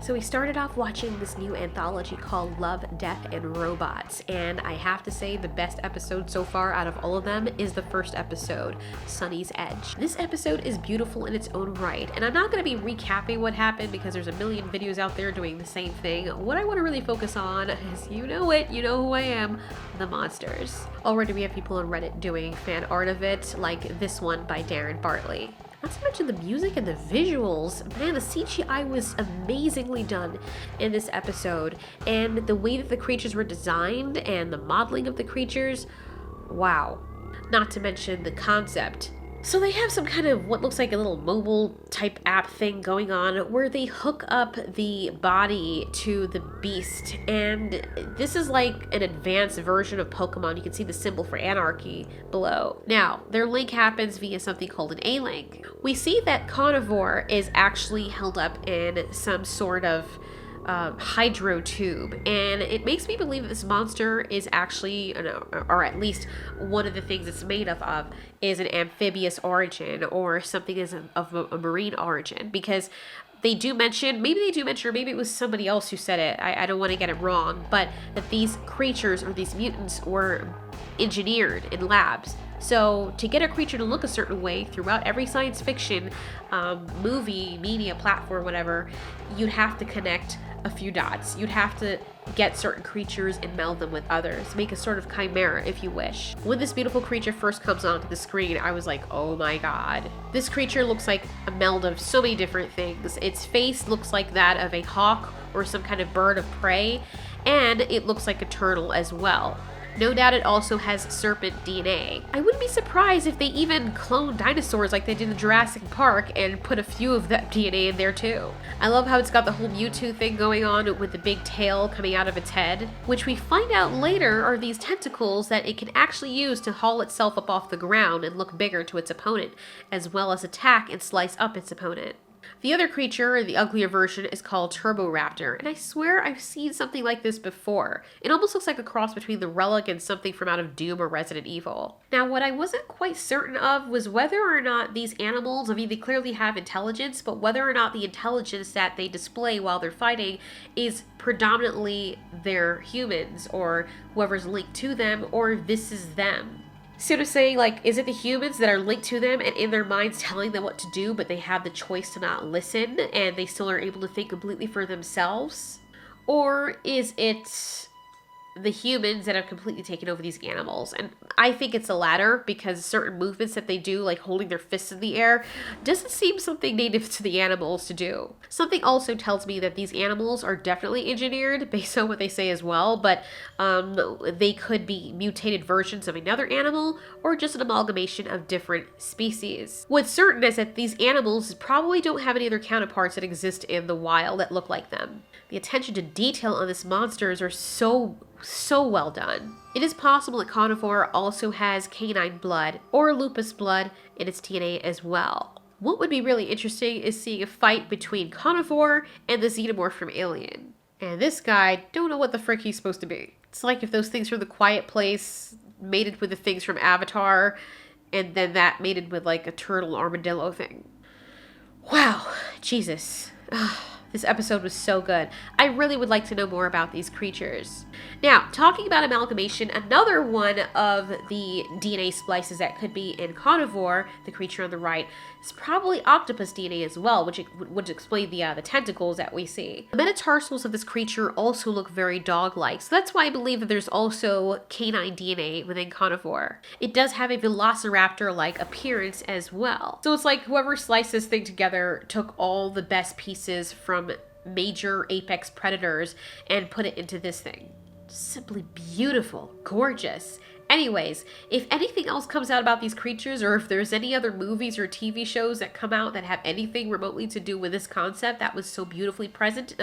So we started off watching this new anthology called Love, Death, and Robots, and I have to say the best episode so far out of all of them is the first episode, Sonnie's Edge. This episode is beautiful in its own right, and I'm not going to be recapping what happened because there's a million videos out there doing the same thing. What I want to really focus on is, you know it, you know who I am, the monsters. Already we have people on Reddit doing fan art of it, like this one by Darren Bartley. Not to mention the music and the visuals. Man, the CGI was amazingly done in this episode. And the way that the creatures were designed and the modeling of the creatures, wow. Not to mention the concept. So they have some kind of what looks like a little mobile type app thing going on where they hook up the body to the beast, and this is like an advanced version of Pokemon. You can see the symbol for anarchy below. Now, their link happens via something called an A-link. We see that Khanivore is actually held up in some sort of hydro tube, and it makes me believe that this monster is actually, or at least one of the things it's made of is an amphibious origin or something of a marine origin, because they do mention, maybe or maybe it was somebody else who said it, I don't want to get it wrong, but that these creatures or these mutants were engineered in labs. So to get a creature to look a certain way throughout every science fiction movie, media, platform, whatever, you'd have to connect a few dots. You'd have to get certain creatures and meld them with others. Make a sort of chimera, if you wish. When this beautiful creature first comes onto the screen, I was like, oh my god. This creature looks like a meld of so many different things. Its face looks like that of a hawk or some kind of bird of prey, and it looks like a turtle as well. No doubt it also has serpent DNA. I wouldn't be surprised if they even cloned dinosaurs like they did in Jurassic Park and put a few of that DNA in there too. I love how it's got the whole Mewtwo thing going on with the big tail coming out of its head, which we find out later are these tentacles that it can actually use to haul itself up off the ground and look bigger to its opponent, as well as attack and slice up its opponent. The other creature, the uglier version, is called Turboraptor, and I swear I've seen something like this before. It almost looks like a cross between the Relic and something from out of Doom or Resident Evil. Now, what I wasn't quite certain of was whether or not these animals, I mean, they clearly have intelligence, but whether or not the intelligence that they display while they're fighting is predominantly their humans, or whoever's linked to them, or this is them. So to say, like, is it the humans that are linked to them and in their minds telling them what to do, but they have the choice to not listen and they still are able to think completely for themselves? Or is it the humans that have completely taken over these animals? And I think it's the latter, because certain movements that they do, like holding their fists in the air, doesn't seem something native to the animals to do. Something also tells me that these animals are definitely engineered based on what they say as well, but they could be mutated versions of another animal or just an amalgamation of different species. What's certain is that these animals probably don't have any other counterparts that exist in the wild that look like them. The attention to detail on these monsters are so well done. It is possible that Khanivore also has canine blood or lupus blood in its DNA as well. What would be really interesting is seeing a fight between Khanivore and the xenomorph from Alien. And this guy, don't know what the frick he's supposed to be. It's like if those things from The Quiet Place mated with the things from Avatar, and then that mated with like a turtle armadillo thing. Wow, Jesus. This episode was so good. I really would like to know more about these creatures. Now, talking about amalgamation, another one of the DNA splices that could be in Khanivore, the creature on the right, is probably octopus DNA as well, which would explain the tentacles that we see. The metatarsals of this creature also look very dog-like, so that's why I believe that there's also canine DNA within Khanivore. It does have a velociraptor-like appearance as well. So it's like whoever sliced this thing together took all the best pieces from major apex predators and put it into this thing. Simply beautiful, gorgeous. Anyways, if anything else comes out about these creatures, or if there's any other movies or TV shows that come out that have anything remotely to do with this concept that was so beautifully presented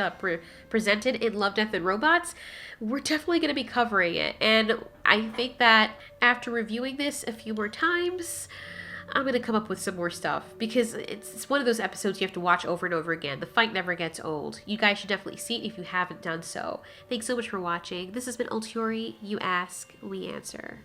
in Love, Death, and Robots, we're definitely going to be covering it. And I think that after reviewing this a few more times, I'm going to come up with some more stuff, because it's one of those episodes you have to watch over and over again. The fight never gets old. You guys should definitely see it if you haven't done so. Thanks so much for watching. This has been Ultiori. You ask, we answer.